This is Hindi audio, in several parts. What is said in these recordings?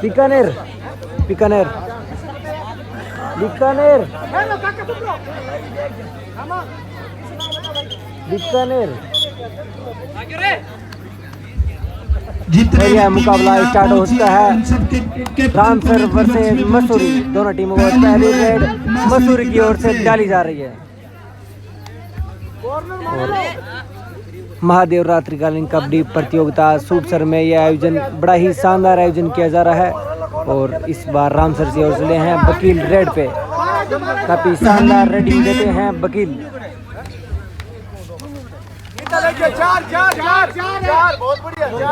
बीकानेर बीकानेर बीकानेर बीकानेर। और यह मुकाबला स्टार्ट हो चुका है। रामसर वर्सेस मसूरी, दोनों टीमों को पहली रेड मसूरी की ओर से डाली जा रही है। और महादेव रात्रिकालीन कबड्डी प्रतियोगिता सूपसर में यह आयोजन बड़ा ही शानदार आयोजन किया जा रहा है। और इस बार रामसर से ओर से ले हैं वकील रेड पे, काफी शानदार रेडिंग देते हैं वकील।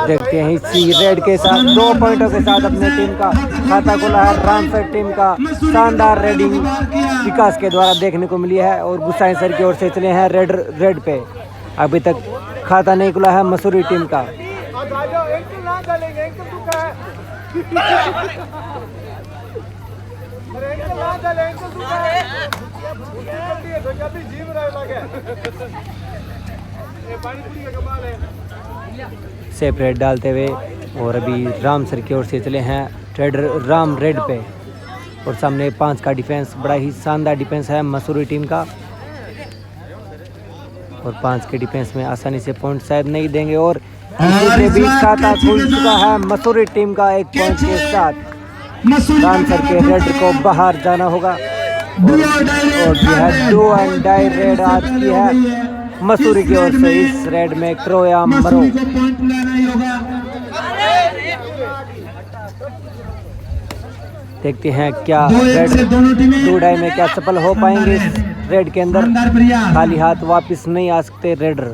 देखते हैं इसी रेड के साथ 2 पॉइंटों के साथ अपने टीम का खाता खुला है। रामसर टीम का शानदार रेडिंग विकास के द्वारा देखने को मिली है। और गुसाई सर की ओर से चले हैं रेड पे, अभी तक खाता नहीं खुला है मसूरी टीम का। सेपरेट डालते हुए और अभी रामसर की ओर से चले हैं राम रेड पे। और सामने 5 का डिफेंस, बड़ा ही शानदार डिफेंस है मसूरी टीम का। और 5 के डिफेंस में आसानी से पॉइंट शायद नहीं देंगे। और इसी भी खाता खुल चुका है मसूरी टीम का 1 पॉइंट के साथ। रामसर के रेड को बाहर जाना होगा। और यह 2 एंड डाई रेड आज की है मसूरी की ओर से। इस रेड में क्रो या मरो। देखते हैं क्या रेड 2 डाई में क्या सफल हो पाएंगे। इस रेड के अंदर खाली हाथ वापस नहीं आ सकते रेडर।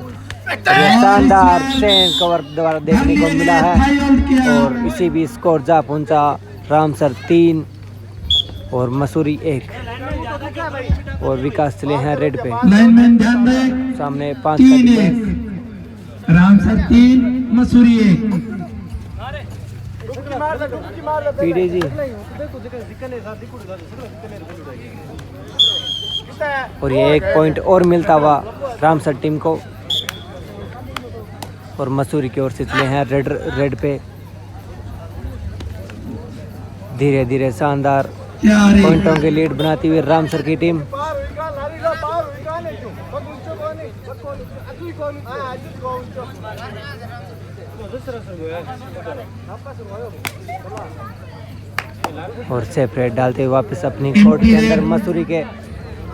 शानदार चेन कवर द्वारा देखने को मिला है। और इसी भी स्कोर जा पहुंचा रामसर 3 और मसूरी 1। और विकास चले हैं रेड पे, सामने 5 का डिफेंस। रामसर 3 मसूरी 1। पीडी जी। और ये 1 पॉइंट और मिलता हुआ रामसर टीम को। और मसूरी की ओर से चले हैं रेड पे। धीरे धीरे शानदार पॉइंटों की लीड बनाती हुई रामसर की टीम। और सेपरेट डालते हुए वापस अपनी कोर्ट के अंदर मसूरी के।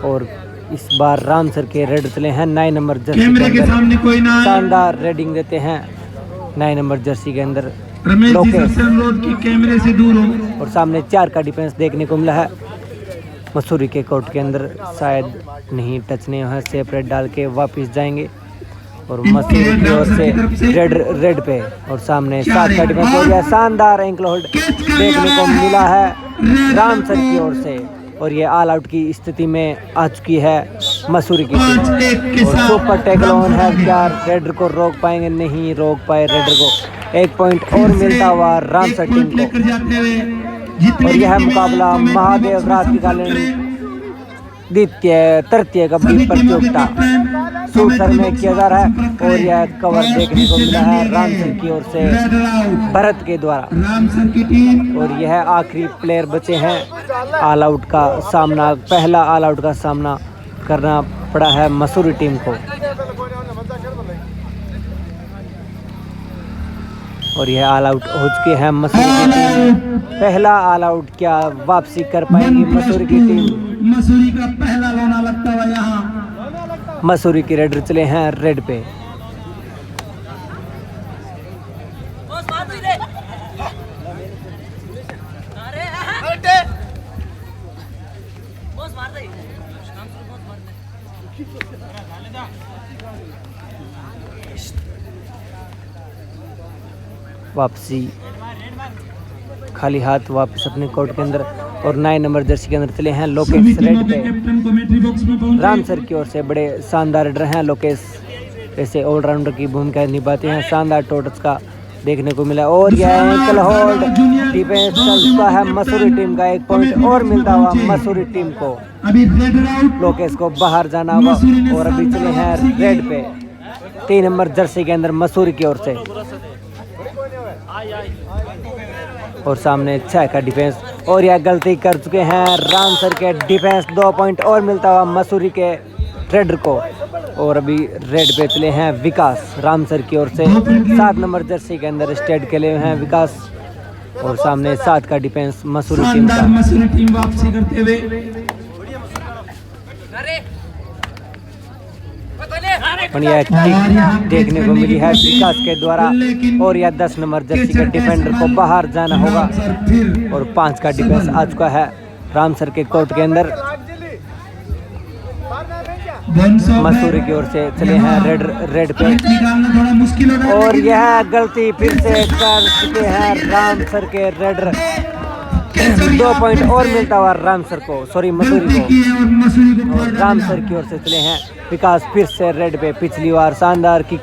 और इस बार रामसर के रेड चले हैं 9 नंबर जर्सी के अंदर। शानदार रेडिंग देते हैं 9 नंबर जर्सी के अंदर लोकेश। कैमरे से दूर हो। और सामने 4 का डिफेंस देखने को मिला है मसूरी के कोर्ट के अंदर। शायद नहीं टच नहीं हुआ है। सेपरेट डाल के वापस जाएंगे। और मसूरी की ओर से रेड पे। और सामने 7 का डिफेंस हो गया। शानदार एंकल होल्ड देखने को मिला है रामसर की ओर से। और ये ऑल आउट की स्थिति में आ चुकी है मसूरी की टीम। और सुपर टैकल ऑन है। क्या रेडर को रोक पाएंगे? नहीं रोक पाए रेडर को। 1 पॉइंट और मिलता हुआ रामसर टीम को। और यह मुकाबला महादेव रात्रिकालीन तृतीय कबड्डी प्रतियोगिता सूपसर में किया जा रहा है। और यह कवर देखने को मिला है रामसर की ओर से भरत के द्वारा। और यह आखिरी प्लेयर बचे हैं। ऑल आउट का सामना, पहला ऑल आउट का सामना करना पड़ा है मसूरी टीम को। और यह ऑल आउट हो चुके हैं मसूरी की टीम। पहला ऑल आउट, क्या वापसी कर पाएंगी मसूरी की टीम? मसूरी का पहला लोना लगता हुआ यहाँ। मसूरी के रेडर चले हैं रेड पे। वापसी खाली हाथ वापस अपने कोर्ट के अंदर। और 9 नंबर जर्सी के अंदर चले हैं लोकेश रेड पे। रामसर की ओर से बड़े शानदार रेडर हैं लोकेश। ऐसे ऑलराउंडर की भूमिका निभाते हैं। शानदार टोटस का देखने को मिला। और यह एंकल होल्ड डिफेंस चलता है मसूरी टीम का। 1 पॉइंट और मिलता हुआ मसूरी टीम को। लोकेश को बाहर जाना हुआ। और अभी चले हैं रेड पे 3 नंबर जर्सी के अंदर मसूरी की ओर से। और सामने 6 का डिफेंस और यह गलती कर चुके हैं राम सर के डिफेंस। 2 पॉइंट और मिलता हुआ मसूरी के ट्रेडर को। और अभी रेड पे चले हैं विकास राम सर की ओर से। 7 नंबर जर्सी के अंदर स्टेड के लिए हैं विकास और सामने 7 का डिफेंस मसूरी टीम का। मसूरी टीम वापसी करते हुए और यह किक देखने को मिली है विकास के द्वारा और यह 10 नंबर जर्सी के डिफेंडर को बाहर जाना होगा। और 5 का डिफेंस आ चुका है राम सर के कोर्ट के अंदर। मसूरी की ओर से चले हैं रेड पे थोड़ा मुश्किल हो रहा है और यह गलती फिर से कर चुके हैं राम सर के रेडर। 2 पॉइंट और मिलता हुआ राम सर को, सॉरी मसूरी को। और राम सर की ओर से चले हैं विकास फिर से रेड पे। पिछली बार शानदार किक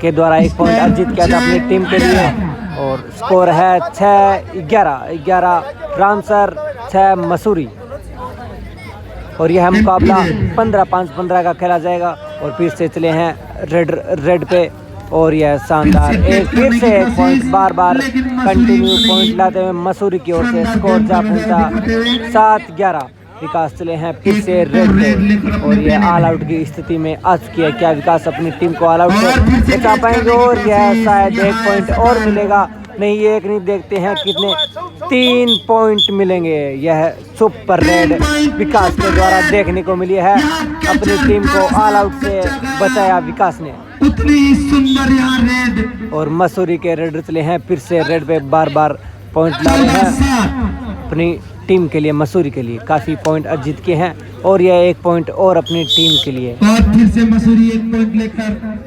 के द्वारा 1 पॉइंट अर्जित किया था अपनी टीम के लिए। और स्कोर है 6-11 राम सर 6 मसूरी। और यह मुकाबला 15-5-15 का खेला जाएगा। और फिर से चले हैं रेड पे और यह शानदार फिर से 1 पॉइंट बार कंटिन्यू पॉइंट लाते हुए मसूरी की ओर से स्कोर जा पहुंचा 7-11। विकास चले हैं फिर से रेड पे और ये ऑल आउट की स्थिति में आ चुकी है। क्या विकास अपनी टीम को ऑल आउट से बचा पाएंगे? और यह शायद 1 पॉइंट और मिलेगा। नहीं, एक नहीं, देखते हैं कितने 3 पॉइंट मिलेंगे। यह सुपर रेड विकास के द्वारा देखने को मिली है। अपनी टीम को ऑल आउट से बचाया विकास ने। उतनी सुंदर यहाँ रेड और मसूरी के रेडर चले हैं फिर से रेड पे बार पॉइंट ला रहे हैं अपनी टीम के लिए। मसूरी के लिए काफी पॉइंट अर्जित किए हैं और यह 1 पॉइंट और अपनी टीम के लिए। और फिर से मसूरी 1 पॉइंट लेकर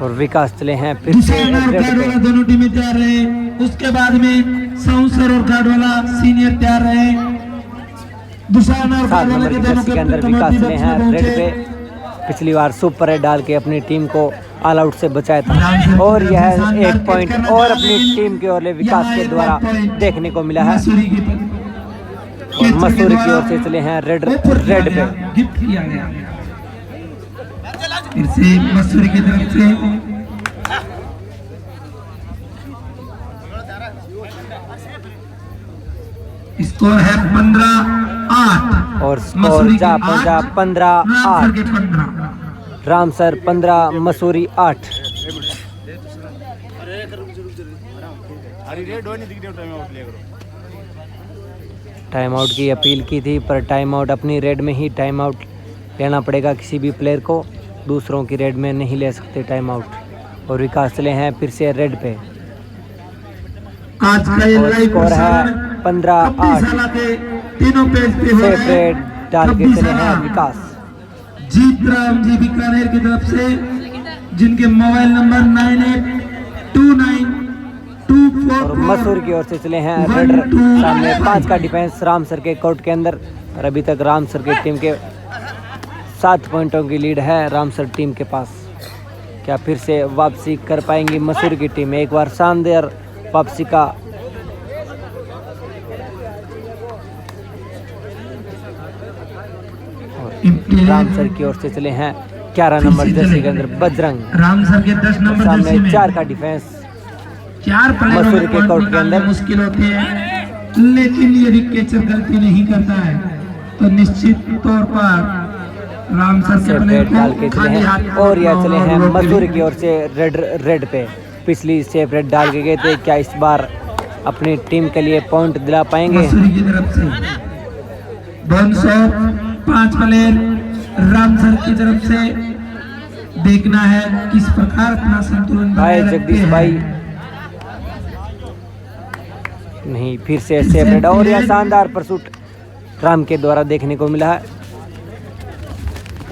और विकास चले हैं फिर से रेड पे। दोनों टीमें तैयार रहे। उसके बाद में साउंसर और गार्डवाला सीनियर तैयार रहे। 7 नंबर की जर्सी के अंदर विकास चले हैं रेड पे। पिछली बार सुपर रेड डाल के अपनी टीम को ऑल आउट से बचाया था। और यह 1 पॉइंट और अपनी टीम की ओर विकास के द्वारा देखने को मिला है। और मसूरी की ओर से चले हैं रेड पे। गिफ्ट किया गया फिर से मसूरी की तरफ से। स्कोर है 15-8 और स्कोर जा पहुंचा 15-8। Ram sir 15 Mussoorie 8। Time out की अपील की थी पर टाइम आउट अपनी रेड में ही टाइम आउट लेना पड़ेगा किसी भी प्लेयर को। दूसरों की रेड में नहीं ले सकते टाइम आउट। और विकास चले हैं फिर से रेड पे। आज का और स्कोर है 15-8। तीनों पेज पे हो सेफ रेड डाल के चले हैं विकास। जीत राम जी बीकानेर की तरफ से, जिनके मोबाइल नंबर 982924। और मसूर की ओर से चले हैं रेडर। सामने 5 का डिफेंस राम सर के कोर्ट के अंदर। और अभी तक राम सर की टीम के 7 पॉइंटों की लीड है राम सर टीम के पास। क्या फिर से वापसी कर पाएंगी मसूर की टीम? एक बार शानदार वापसी का राम सर की ओर से चले हैं 11 नंबर जर्सी के अंदर बजरंग। राम सर के 10 नंबर सामने 4 का डिफेंस 4 मसूरी के कोर्ट के अंदर। मुश्किल होती है, लेकिन यदि कैचर गलती नहीं करता है तो निश्चित तौर पर राम सर से पेट डाल के चले हैं। और यह चले हैं मसूरी की ओर से रेड पे। पिछली सेफ रेड डाल के गए थे। क्या इस बार अपनी टीम के लिए पॉइंट दिला पाएंगे? मसूरी की तरफ से 5 प्लेयर राम सर की तरफ से। देखना है किस प्रकार अपना संतुलन भाई जगदीश भाई नहीं, फिर से सेफ रेड और यह शानदार परसूट राम के द्वारा देखने को मिला है।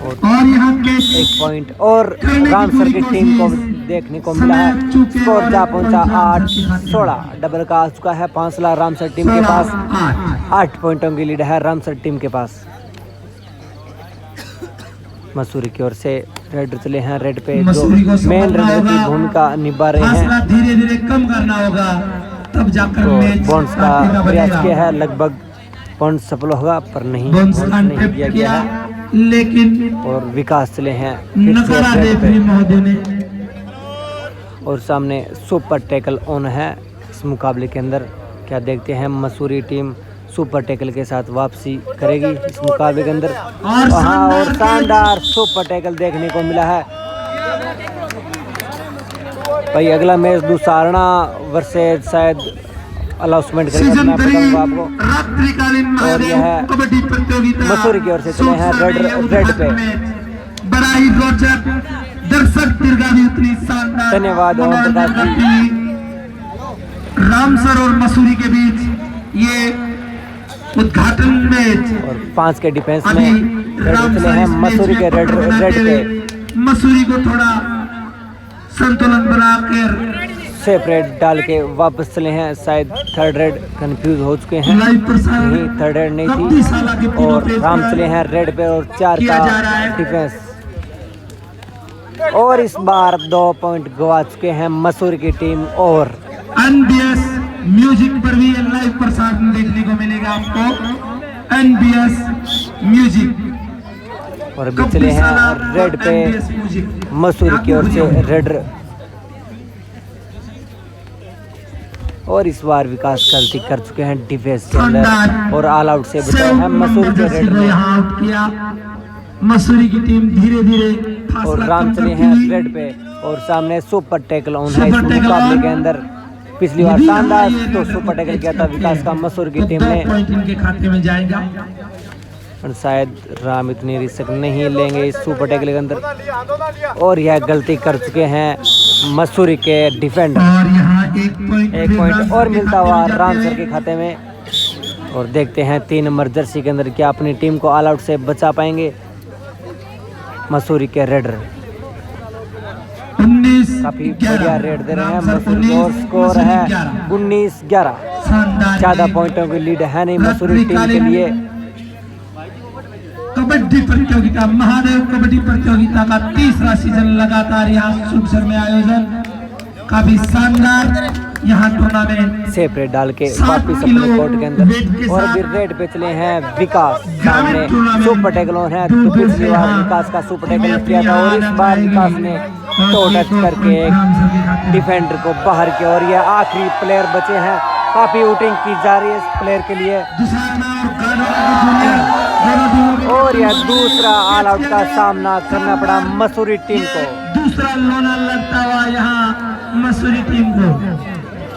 और यहाँ के 1 पॉइंट और राम सर की टीम को देखने को मिला है। स्कोर जा पहुंचा 8-16। डबल का आ चुका है 5 लाख राम सर टीम के पास। 8 पॉइंटों की लीड है राम सर टीम के पास। मसूरी की ओर से रेड चले हैं रेड पे। जो मेन रेडर की भूमिका निभा रहे हैं। धीरे धीरे कम करना होगा, तब जाकर मैच बॉन्ड्स का प्रयास किया है। लगभग पॉइंट सफल होगा पर नहीं किया गया है। लेकिन और विकास चले हैं नकारा रेफरी महोदय ने। और सामने सुपर टैकल ऑन है इस मुकाबले के अंदर। क्या देखते हैं मसूरी टीम सुपर टैकल के साथ वापसी करेगी इस मुकाबले के अंदर। वहाँ और शानदार सुपर टैकल देखने को मिला है भाई। अगला मैच दुसारणा वर्सेस शायद अनाउंसमेंट करेगा मैं बताऊंगा आपको। और यह है मसूरी की ओर से चले हैं रेड पे। बड़ा ही रोचक दर्शक दीर्घायु उतनी शानदार। धन्यवाद ओम प्रकाश जी। रामसर और मसूरी के बीच ये उद्घाटन मैच और 5 के डिफेंस में चले हैं मसूरी के रेड पे। मसूरी को थोड़ा संतुलन बनाकर सेपरेट डाल के वापस चले हैं। शायद थर्ड रेड कंफ्यूज हो चुके हैं, नहीं थर्ड रेड नहीं थी। और राम चले हैं रेड पे और 4 का डिफेंस। और इस बार 2 पॉइंट गवा चुके हैं मसूरी की टीम। और एनबीएस म्यूजिक पर भी लाइव प्रसारण देखने को मिलेगा आपको। एनबीएस म्यूजिक और भी चले हैं रेड पे मसूरी की ओर से रेड। और इस बार विकास गलती कर चुके हैं डिफेंस के अंदर और ऑल आउट से बचाए हैं मसूरी के रेड ने। मसूरी की टीम धीरे धीरे और राम चले हैं रेड पे और सामने सुपर टैकल ऑन है इस मुकाबले के अंदर। पिछली बार शानदार तो सुपर टैकल किया था विकास का मसूरी की टीम ने। इनके खाते में जाएगा और शायद राम इतनी रिस्क नहीं लेंगे इस सुपर टैकल के अंदर। और यह गलती कर चुके हैं मसूरी के डिफेंडर। और यहाँ एक पॉइंट और मिलता हुआ राम सर के खाते में। और देखते हैं 3 नंबर जर्सी के अंदर क्या अपनी टीम को ऑल आउट से बचा पाएंगे मसूरी के रेडर। 19 काफी बढ़िया रेड दे रहे हैं मसूरी और स्कोर है 19-11। ज्यादा पॉइंटों की लीड है नहीं मसूरी टीम के लिए। कबड्डी प्रतियोगिता महादेव कबड्डी प्रतियोगिता का 3रा सीजन लगातार यहाँ सुरसर में आयोजन। काफी शानदार यहाँ टूर्नामेंट सेपरेट डाल के वापिस अपने कोर्ट के अंदर। और भी रेड पे चले हैं विकास। सामने सुपर टैकल ऑन है तो पिछली बार विकास का सुपर टैकल किया था और इस बार विकास ने तो टच करके एक डिफेंडर को बाहर किया। और यह आखिरी प्लेयर बचे हैं। काफी वोटिंग की जा रही है इस प्लेयर के लिए। और यह दूसरा ऑल आउट का सामना करना पड़ा मसूरी टीम को। दूसरा लोना लगता हुआ यहाँ मसूरी टीम को।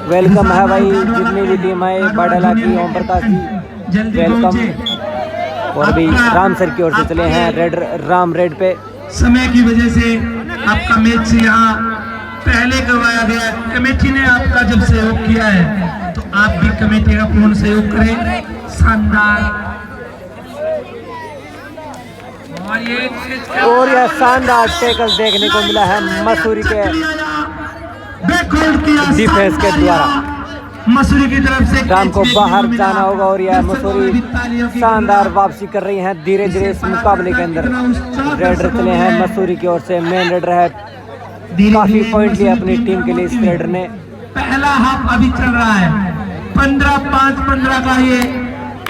वेलकम है भाई जितनी भी टीम है बड़ला की ओम प्रकाश जी वेलकम। और भी राम सर की ओर से चले हैं राम रेड पे। समय की वजह से आपका मैच यहाँ पहले करवाया गया। कमेटी ने आपका जब सहयोग किया है तो आप भी कमेटी का पूर्ण सहयोग करें। शानदार और यह शानदार टैकल देखने को मिला है मसूरी के डिफेंस के द्वारा। मसूरी की तरफ से राम को बाहर जाना होगा। और यह मसूरी शानदार वापसी कर रही है धीरे धीरे इस मुकाबले के अंदर। रेडर चले हैं मसूरी की ओर से। मेन रेडर है, काफी पॉइंट लिए अपनी टीम के लिए इस रेडर ने। पहला हाफ अभी चल रहा है। 15-5-15 का ये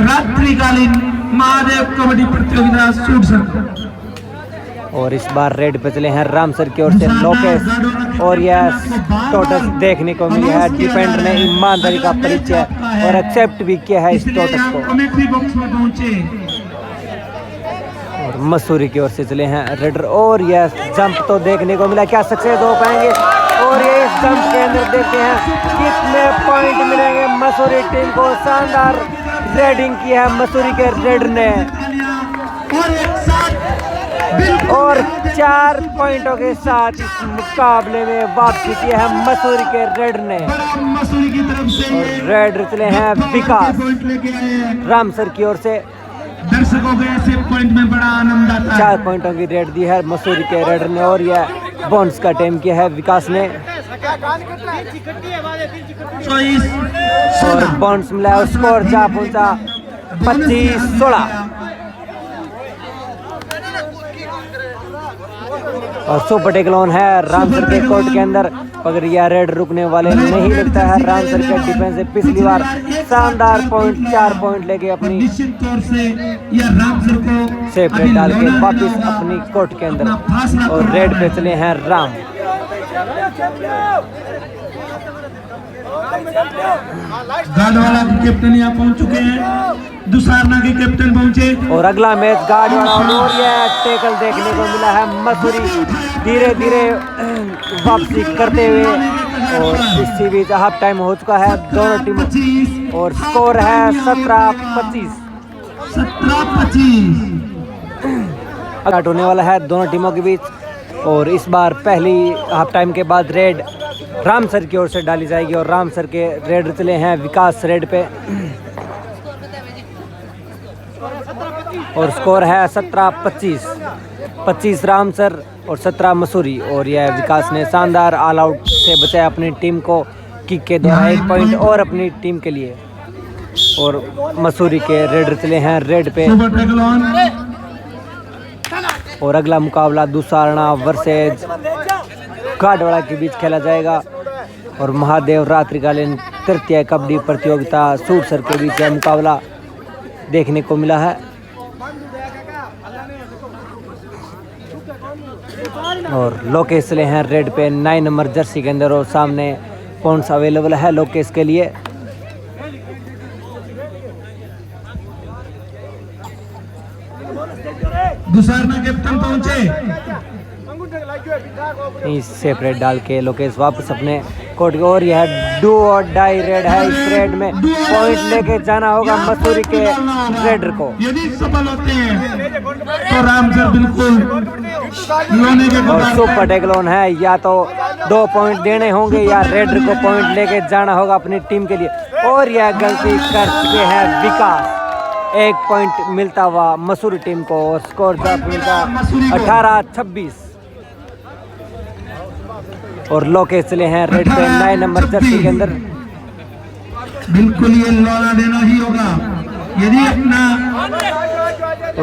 रात्रिकालीन महादेव कबड्डी प्रतियोगिता सूट। और इस बार रेड पे चले हैं राम सर की ओर से लोकेश। और यह टोटस देखने को मिली है। डिफेंडर ने ईमानदारी का परिचय और एक्सेप्ट भी किया है इस टोटस को। और मसूरी की ओर से चले हैं रेडर। और यह जंप तो देखने को मिला, क्या सक्सेस हो पाएंगे। और ये इस जंप के अंदर देखते हैं कितने पॉइंट मिलेंगे मसूरी टीम को। शानदार रेडिंग की है मसूरी के रेडर ने। और 4 पॉइंटों के साथ इस मुकाबले में वापसी की है मसूरी के रेड ने। मसूरी की तरफ से और रेड चले हैं विकास राम सर की ओर से। दर्शकों को ऐसे पॉइंट में बड़ा आनंद आता है। 4 पॉइंटों की रेड दी है मसूरी के रेड ने। और यह बोन्स का टाइम किया है विकास ने। और बोन्स मिला स्कोर जा पहुंचा 25-16। और सुपर टैकल ऑन है रामसर के कोर्ट के अंदर। मगर यह रेड रुकने वाले नहीं लगता है रामसर के डिफेंस से। पिछली बार शानदार पॉइंट 4 पॉइंट लेके अपनी निश्चित तौर से यह रामसर को सेपरेट डाल के वापस अपनी कोर्ट के अंदर। और रेड पे चले हैं राम। गाडवाला के कैप्टन यहाँ पहुंच चुके हैं, दुसारना के कैप्टन पहुंचे। और अगला मैच गाडवाला और ये टैकल देखने को मिला है। मसूरी धीरे धीरे वापसी करते हुए और इसी बीच हाफ टाइम हो चुका है दोनों टीमों और स्कोर है 17-25। 17-25 स्टार्ट होने वाला है दोनों टीमों के बीच और इस बार पहली हाफ टाइम के बाद रेड रामसर की ओर से डाली जाएगी और रामसर के रेड चले हैं विकास रेड पे और स्कोर है 17-25। 25 रामसर और 17 मसूरी और यह विकास ने शानदार ऑल आउट से बचाया अपनी टीम को किक के द्वारा 1 पॉइंट और अपनी टीम के लिए। और मसूरी के रेड चले हैं रेड पे और अगला मुकाबला दुसारना वर्सेज गाडवाला के बीच खेला जाएगा और महादेव रात्रिकालीन तृतीय कबड्डी प्रतियोगिता सूरसर के बीच यह मुकाबला देखने को मिला है। और लोकेश चले हैं रेड पे 9 नंबर जर्सी के अंदर और सामने पॉइंट्स अवेलेबल है लोकेश के लिए। दुसारना कैप्टन पहुंचे, सेपरेट डाल के लोकेश वापस अपने कोर्ट की ओर। यह डू और डाई रेड है। इस रेड में पॉइंट लेके जाना होगा मसूरी के रेडर को। यदि सफल होते हैं तो रामसर बिल्कुल लोने के और सुपर टेकलोन है, या तो 2 पॉइंट देने होंगे या रेडर को पॉइंट लेके जाना होगा अपनी टीम के लिए। और यह गलती कर चुके हैं विकास, 1 पॉइंट मिलता हुआ मसूरी टीम को और स्कोर 18-26। और लोकेश चले हैं रेड पे 9 नंबर जर्सी के अंदर। बिल्कुल ये लौड़ा देना ही होगा यदि अपना।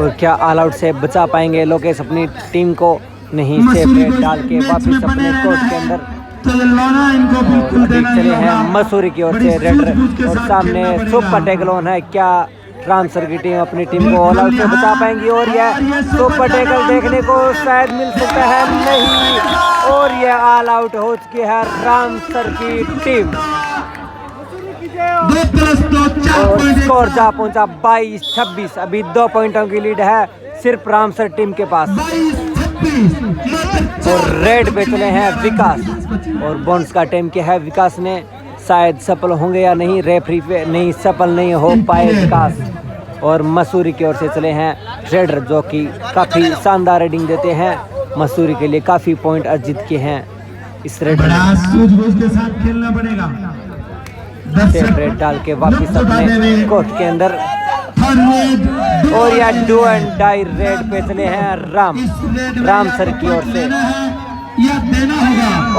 और क्या ऑल आउट से बचा पाएंगे लोकेश अपनी टीम को? नहीं, सेपरेट डाल के वापस अपने कोर्ट के अंदर। तो ये लौड़ा इनको बिल्कुल देना चले हैं मसूरी की ओर से रेडर और सामने सुपर टेकलोन है। क्या रामसर की टीम अपनी टीम को ऑल आउट से बचा पाएंगी? और यह सुपर टेकल देखने को शायद मिल सकता है, नहीं। और यह ऑल आउट हो चुकी है रामसर की टीम 2+2 और स्कोर जा पहुंचा 22-26। अभी 2 पॉइंटों की लीड है सिर्फ रामसर टीम के पास। और रेड पे चले हैं विकास और बोनस का टाइम क्या है। विकास ने शायद सफल होंगे या नहीं, रेफरी पे नहीं, सफल नहीं हो पाए विकास। और मसूरी की ओर से चले हैं रेडर जो कि काफ़ी शानदार रेडिंग देते हैं, मसूरी के लिए काफ़ी पॉइंट अर्जित किए हैं इस रेडर बड़ा सूझबूझ के साथ खेलना पड़ेगा। सेपरेट डाल के वापस अपने कोर्ट के अंदर। और यह डू एंड डाई रेड पे चले हैं रामसर की ओर से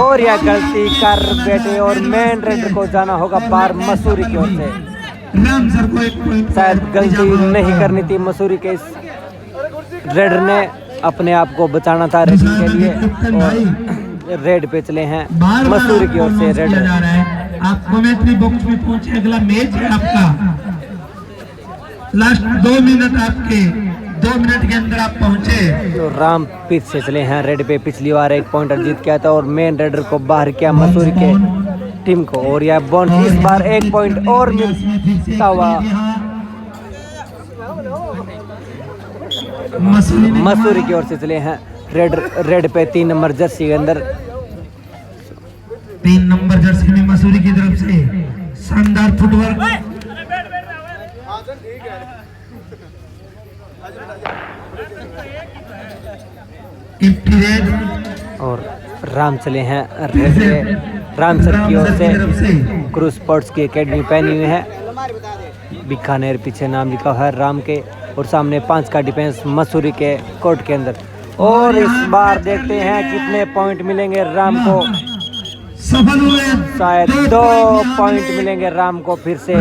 और यह गलती कर बैठे और मेन रेडर को जाना होगा बाहर मसूरी की ओर से। शायद गलती नहीं करनी थी मसूरी के, इस रेडर ने अपने आप को बचाना था रेडिंग के लिए। और रेड पे चले हैं मसूरी की ओर से रेडर। आप कमेंट्री बॉक्स में पहुंचे, अगला मैच है आपका। लास्ट 2 मिनट आपके, 2 मिनट के अंदर आप पहुंचे। तो राम पिच से चले हैं रेड पे। पिछली बार 1 पॉइंट अर्जित किया था और मेन रेडर को बाहर किया मसूरी के टीम को। और यह बॉन्ड इस बार 1 पॉइंट और मिलता हुआ मसूरी की ओर से चले हैं रेड पे 3 नंबर जर्सी के अंदर। 3 नंबर जर्सी में मसूरी की तरफ से शानदार फुटवर्क। और राम चले हैं रेड पे। रामसर की ओर से क्रूज स्पोर्ट्स की एकेडमी पहनी हुई है, बीकानेर पीछे नाम लिखा हुआ है राम के। और सामने 5 का डिफेंस मसूरी के कोर्ट के अंदर। और इस बार देखते हैं कितने पॉइंट मिलेंगे राम को। शायद 2 पॉइंट मिलेंगे राम को फिर से।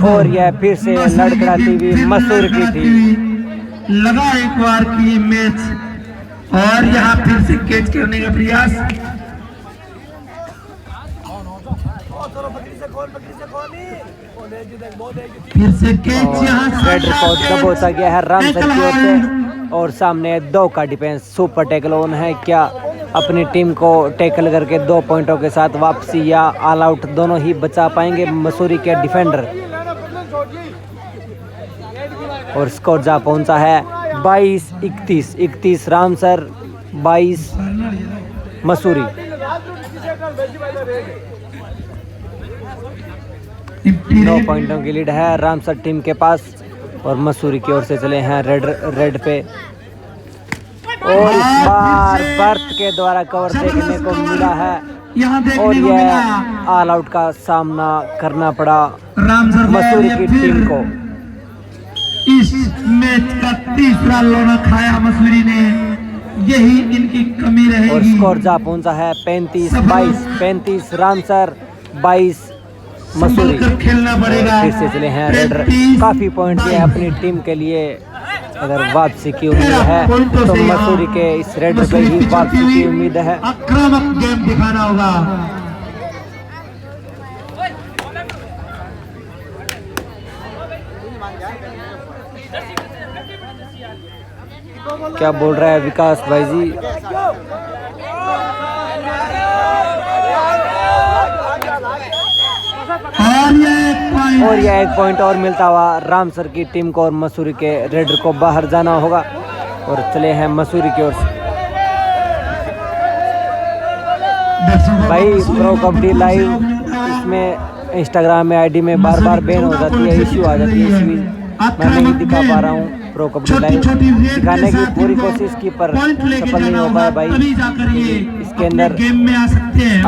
और यह फिर से लड़खड़ाती हुई मसूरी की थी। लगा एक बार की मैच और यहाँ फिर से कैच करने का प्रयास। फिर से कैच यहाँ रेडर को दबोचा गया है रामसर की ओर से। और सामने 2 का डिफेंस सुपर टैकल ऑन है। क्या अपनी टीम को टैकल करके 2 पॉइंटों के साथ वापसी या ऑल आउट दोनों ही बचा पाएंगे मसूरी के डिफेंडर। और स्कोर जा पहुंचा है 22-31। 31 रामसर, 22 मसूरी। नौ पॉइंटों की लीड है रामसर टीम के पास। और मसूरी की ओर से चले हैं रेड पे। और इस बार बर्थ के द्वारा कवर देखने को मिला है और यह ऑल आउट का सामना करना पड़ा मसूरी की टीम को। इस मैच का तीसरा लोना खाया मसूरी ने, यही इनकी कमी रहेगी। और स्कोर जा पहुंचा है 35-22। 35 रामसर, 22 मसूरी। खेलना पड़ेगा। फिर से चले हैं रेडर। काफी पॉइंट दिए अपनी टीम के लिए। अगर वापसी की उम्मीद है तो मसूरी के इस रेडर पे ही वापसी की उम्मीद है। आक्रामक गेम दिखाना होगा। क्या बोल रहा है विकास भाई जी? और यह एक पॉइंट और मिलता हुआ रामसर की टीम को और मसूरी के रेडर को बाहर जाना होगा। और चले हैं मसूरी की ओर से। भाई प्रो कबड्डी लाइव इसमें इंस्टाग्राम में आईडी में बार बार बैन हो जाती है, इश्यू आ जाती है, मैं नहीं दिखा पा रहा हूँ। प्रो कबड्डी लाइव दिखाने की पूरी कोशिश की पर सफल नहीं हो पाया भाई। इसके अंदर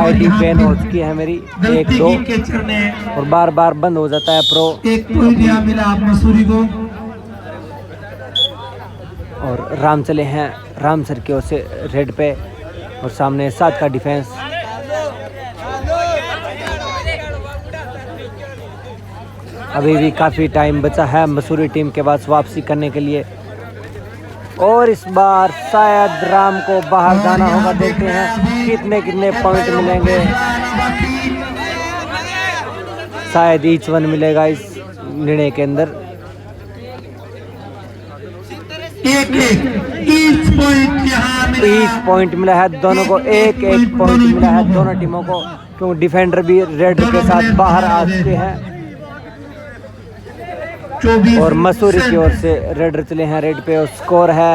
आईडी बैन हो चुकी है मेरी 1-2 और बार बार बंद हो जाता है प्रो। एक पॉइंट यहाँ मिला आप मसूरी को। और राम चले हैं रामसर की ओर से रेड पे और सामने 7 का डिफेंस। अभी भी काफ़ी टाइम बचा है मसूरी टीम के पास वापसी करने के लिए। और इस बार शायद राम को बाहर जाना होगा। देखते हैं कितने पॉइंट मिलेंगे। शायद ईच वन मिलेगा इस निर्णय के अंदर। ईच पॉइंट मिला है दोनों को। एक पॉइंट मिला है दोनों टीमों को, क्योंकि डिफेंडर भी रेड के साथ बाहर आ चुके हैं। और मसूरी की ओर से रेडर चले हैं रेड पे और स्कोर है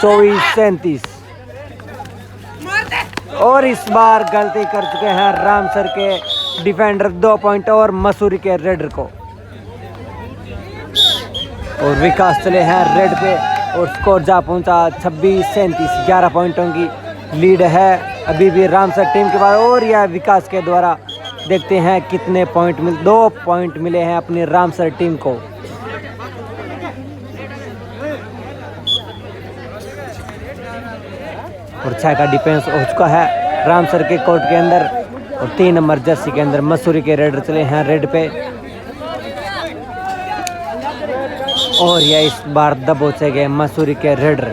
24-37। और इस बार गलती कर चुके हैं रामसर के डिफेंडर 2 पॉइंट और मसूरी के रेडर को। और विकास चले हैं रेड पे और स्कोर जा पहुंचा 26-37। 11 पॉइंटों की लीड है अभी भी रामसर टीम के पास। और यह विकास के द्वारा देखते हैं कितने पॉइंट 2 पॉइंट मिले हैं अपनी रामसर टीम को। और 6 का डिफेंस हो चुका है रामसर के कोर्ट के अंदर। और 3 नंबर जर्सी के अंदर मसूरी के रेडर चले हैं रेड पे। और यह इस बार दबोचे गए मसूरी के रेडर।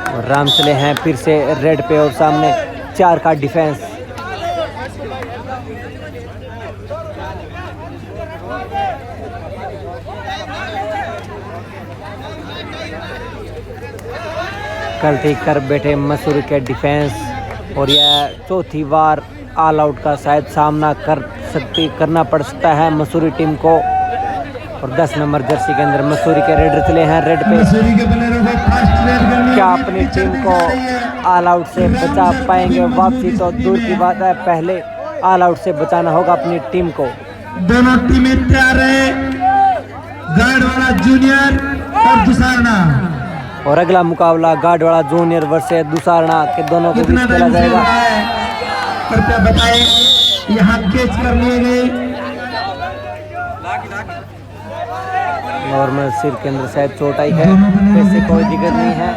और राम चले हैं फिर से रेड पे और सामने 4 का डिफेंस। गलती कर बैठे मसूरी के डिफेंस। और यह चौथी बार ऑल आउट का शायद सामना करना पड़ सकता है मसूरी टीम को। और 10 नंबर जर्सी के अंदर मसूरी के रेडर चले हैं रेड पे। क्या अपनी टीम को ऑल आउट से बचा पाएंगे? वापसी तो दूर की बात है, पहले ऑल आउट से बचाना होगा अपनी टीम को। दोनों टीमें तैयार है, गार्डवाड़ा जूनियर और दुसारना। और अगला मुकाबला गार्डवाड़ा जूनियर वर्सेस दुसारना के दोनों के बीच खेला जाएगा। कृपया बताएं, यहाँ कैच कर लिए गए। नॉर्मल सिर के अंदर शायद चोट आई है, वैसे कोई दिक्कत नहीं है।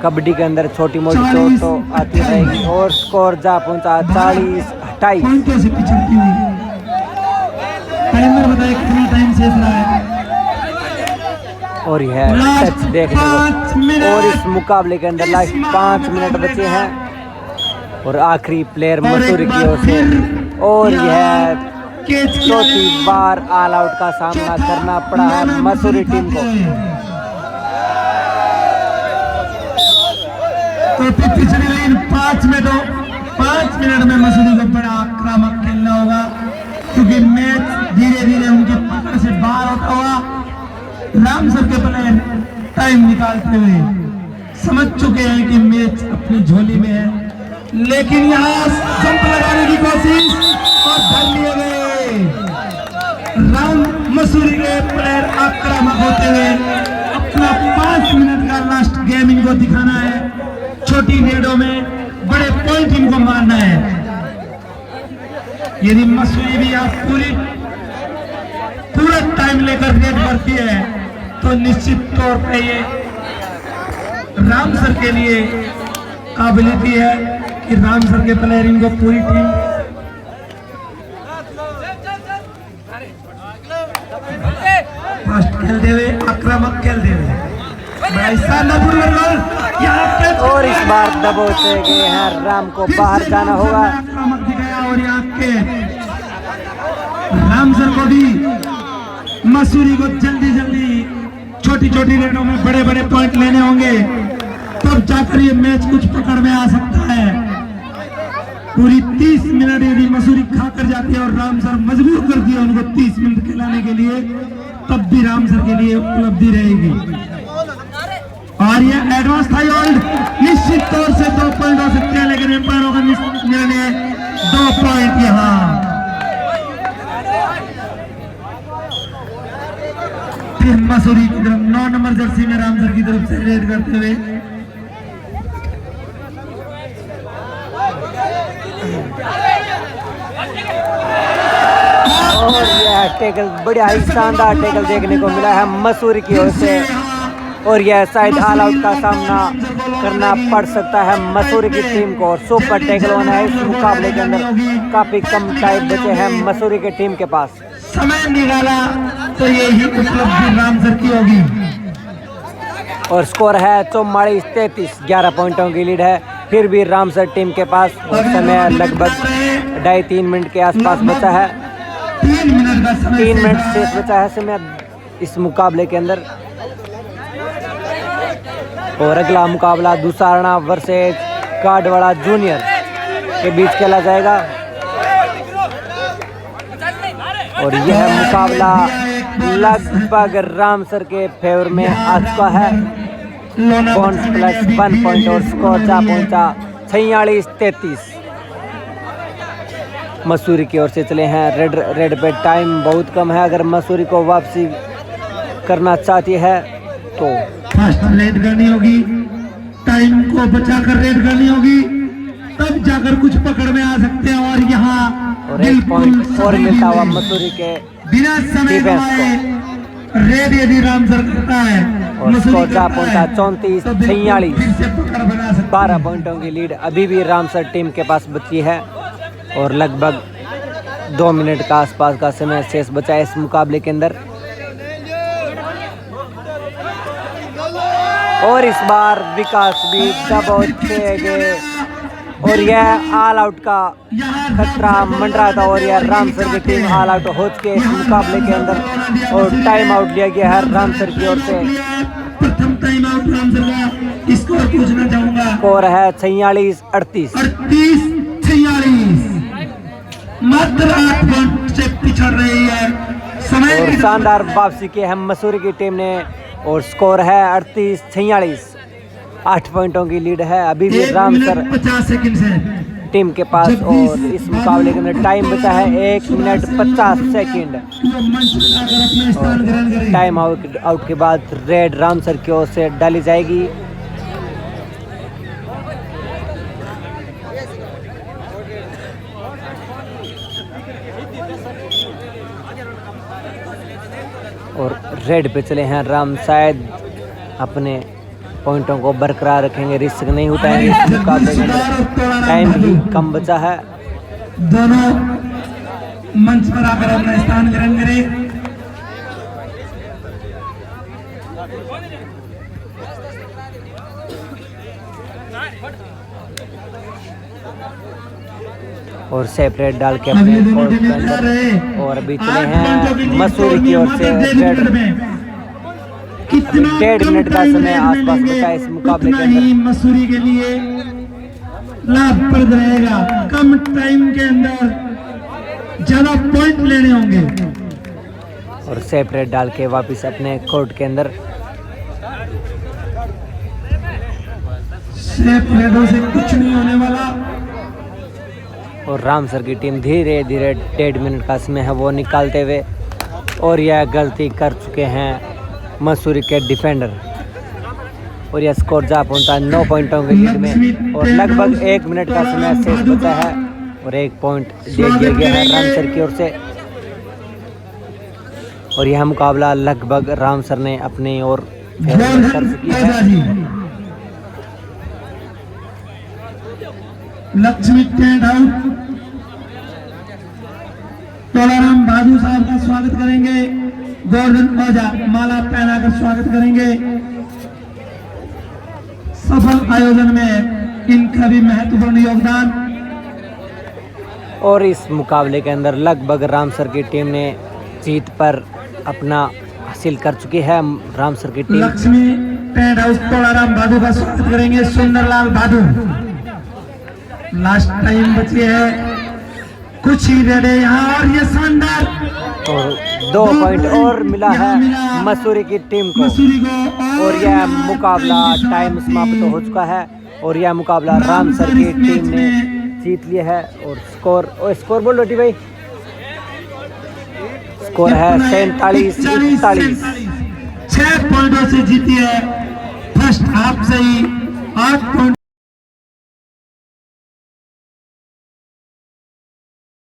कबड्डी के अंदर छोटी मोटी चोट तो आती रहेगी। और स्कोर जा पहुंचा 40-28। टाइमर बताइए कितना टाइम शेष रहा है। और यह टच देखने को। और इस मुकाबले के अंदर लास्ट 5 मिनट बचे हैं। और आखिरी प्लेयर मसूरी की ओर से। और यह चौथी बार ऑल आउट का सामना करना पड़ा है मसूरी टीम को। तो पिछली लाइन 5 मिनट में मसूरी को बड़ा आक्रामक खेलना होगा, क्योंकि मैच धीरे धीरे उनकी पकड़ से बाहर होता हुआ रामसर के प्लेयर टाइम निकालते हुए समझ चुके हैं कि मैच अपनी झोली में है, लेकिन यहाँ जंप लगाने की कोशिश और धर लिए गए। राम मसूरी के प्लेयर आक्रामक होते हुए अपना 5 मिनट का लास्ट गेम इनको दिखाना है। छोटी रेडों में बड़े पॉइंट इनको मारना है। यदि मसूरी भी यहाँ पूरा टाइम लेकर रेड करती है तो निश्चित तौर पे ये रामसर के लिए काबिलियत है कि रामसर के प्लेयर इनको पूरी टीम फास्ट खेलते हुए, आक्रामक खेलते हुए और इस बार दबोचे गए हैं, राम को बाहर जाना होगा। आक्रामक दिखाया और यहाँ के रामसर को भी मसूरी को जल्दी छोटी रेडों में बड़े पॉइंट लेने होंगे, तब जाकर ये मैच कुछ पकड़ में आ सकता है। पूरी 30 मिनट यदि मसूरी खाकर जाती है और रामसर मजबूर कर दिया उनको 30 मिनट खिलाने के लिए, तब भी रामसर के लिए उपलब्धि रहेगी। और ये एडवांस था होल्ड, निश्चित तौर से 2 पॉइंट हो सकते हैं, लेकिन एम्पायरों का निर्णय 2 पॉइंट यहाँ। फिर मसूरी की तरफ 9 नंबर जर्सी में रामसर की तरफ से रेड करते हुए और यह टैकल बढ़िया ही शानदार टैकल देखने को मिला है मसूरी की ओर से, और यह शायद ऑल आउट का सामना करना पड़ सकता है मसूरी की टीम को। और सुपर टैकल होना है इस मुकाबले के अंदर, काफी कम टाइम बचे हैं मसूरी की टीम के पास। समय निकाला तो यही उपलब्धि रामसर की होगी। और स्कोर है 44-33, 11 पॉइंटों की लीड है फिर भी रामसर टीम के पास। और समय लगभग 2.5-3 मिनट के आसपास बचा है, 3 मिनट शेष बचा है समय इस मुकाबले के अंदर। और अगला मुकाबला दुसारणा वर्सेज काडवाड़ा जूनियर के बीच खेला जाएगा, और यह मुकाबला लगभग रामसर के फेवर में आ चुका है। पॉइंट्स प्लस 1 पॉइंट और स्कोर जा पहुंचा 46-33। मसूरी की ओर से चले हैं रेड पे। टाइम बहुत कम है, अगर मसूरी को वापसी करना चाहती है तो फास्ट रेड करनी होगी, टाइम को बचाकर रेड करनी होगी, तब जाकर कुछ पकड़ में आ सकते हैं। और यहाँ और 1 पॉइंट और मिलता हुआ मसूरी के बिना समय गवाए रेड यदि रामसर करता है और स्कोर जा पहुंचा 34-46, फिर से पकड़ बना सकते 12 पॉइंटों की लीड अभी भी रामसर टीम के पास बची है, और लगभग 2 मिनट का आसपास का समय शेष बचा है इस मुकाबले के अंदर। और इस बार विकास भी दबोचे गए, और यह ऑल आउट का खतरा मंडरा था, और यह रामसर की टीम ऑल आउट हो चुके इस मुकाबले के अंदर, और टाइम आउट लिया गया है रामसर की ओर से। प्रथम टाइम आउट रामसर का स्कोर पूछना चाहूंगा, स्कोर है 46-38, मात्र 8 पॉइंट से पिछड़ रही है। समय और शानदार वापसी की है मसूरी की टीम ने, और स्कोर है 38-46, 8 पॉइंटों की लीड है अभी भी रामसर 50 सेकंड से टीम के पास। और इस मुकाबले के अंदर टाइम बचा है 1 मिनट 50 सेकंड। टाइम आउट के बाद रेड रामसर की ओर से डाली जाएगी। और रेड पे चले हैं राम, शायद अपने पॉइंटों को बरकरार रखेंगे, रिस्क नहीं उठाएंगे इस मुकाबले के अंदर, टाइम भी कम बचा है। दोनों मंच पर आकर अपना स्थान ग्रहण करें। और सेपरेट डाल के अपने कोर्ट के अंदर, और अभी चले हैं मसूरी की ओर से रेड। जितना 1.5 कम मिनट का टाइम समय आसपास लेंगे, बचा है इस मुकाबले उतना के ही अंदर। मसूरी के लिए लाभप्रद रहेगा। कम टाइम के अंदर ज्यादा पॉइंट लेने होंगे। और सेपरेट डाल के वापस अपने कोर्ट के अंदर। सेपरेटों से कुछ नहीं होने वाला। और रामसर की टीम धीरे धीरे 1.5 मिनट का समय है वो निकालते हुए, और यह गलती कर चुके हैं मसूरी के डिफेंडर, और यह स्कोर जा पहुंचा 9 पॉइंटों के लीड में। और लगभग 1 मिनट का समय शेष बचा है और 1 पॉइंट दे दिया गया है रामसर की ओर से। और यह मुकाबला लगभग रामसर ने अपनी ओर फेवर कर चुकी है। Lakshmi tent out. तोलाराम बाजू साहब का स्वागत करेंगे। गोवर्धन ओझा माला पहनाकर स्वागत करेंगे। सफल आयोजन में इनका भी महत्वपूर्ण योगदान। और इस मुकाबले के अंदर लगभग रामसर की टीम ने जीत पर अपना हासिल कर चुकी है। रामसर की team Lakshmi tent house Tolaram बाजू का स्वागत करेंगे। सुंदरलाल बाजू लास्ट टाइम बची है, कुछ ही रेडे यहाँ, और ये शानदार और 2 पॉइंट और मिला है मसूरी की टीम को। मसूरी को। और यह मुकाबला टाइम समाप्त हो चुका है और यह मुकाबला रामसर की टीम ने जीत लिया है। और स्कोर बोल रोटी भाई, स्कोर है 47-41। 6 पॉइंटों से जीती है फर्स्ट हाफ से ही 8 पॉइंट।